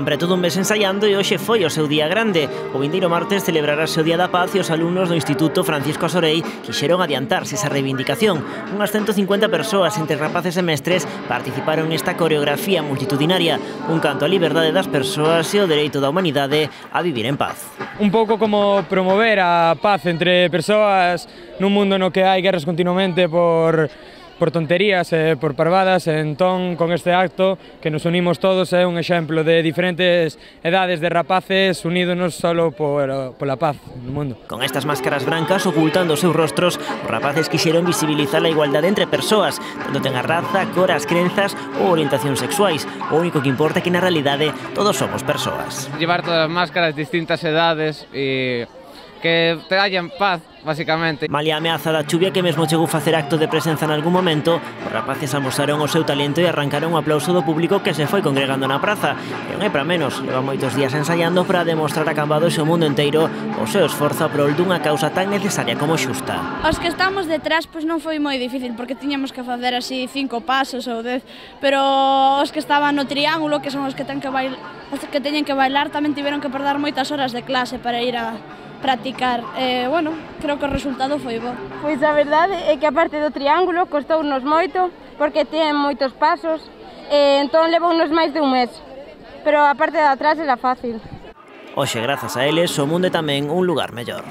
Levan preto dun mes ensaiando e hoxe foi o seu día grande. O vindeiro martes celebrarase o Día da Paz e os alumnos do Instituto Francisco Asorei quixeron adiantarse esa reivindicación. Unhas 150 persoas, entre rapaces e mestres, participaron nesta coreografía multitudinaria, un canto á liberdade das persoas e o dereito da humanidade a vivir en paz. Un pouco como promover a paz entre persoas nun mundo no que hai guerras continuamente por tonterías e por parvadas. Entón, con este acto que nos unimos todos, é un exemplo de diferentes edades de rapaces unidos solo pola paz no mundo. Con estas máscaras brancas ocultando os seus rostros, os rapaces quixeron visibilizar a igualdade entre persoas, tanto ten a raza, cor, as crenzas ou orientacións sexuais. O único que importa é que na realidade todos somos persoas. Llevar todas as máscaras, distintas edades e que te hayan paz, basicamente. Malia a ameaza da chuvia que mesmo chegou a facer acto de presenza en algún momento, os rapaces amosaron o seu talento e arrancaron o aplauso do público que se foi congregando na praza. E non é para menos, leva moitos días ensaiando para demostrar a cambados e o mundo inteiro o seu esforzo a prol dunha causa tan necesaria como xusta. Os que estamos detrás pois non foi moi difícil porque tiñamos que facer así 5 pasos ou 10, pero os que estaban no triángulo, que son os que teñen que bailar, tamén tiveron que perder moitas horas de clase para ir a practicar. Bueno, creo que o resultado foi bo. Pois a verdade é que a parte do triángulo costounos moito porque ten moitos pasos, entón levounos máis de un mes, pero a parte de atrás era fácil. Hoxe, grazas a eles, o mundo é tamén un lugar mellor.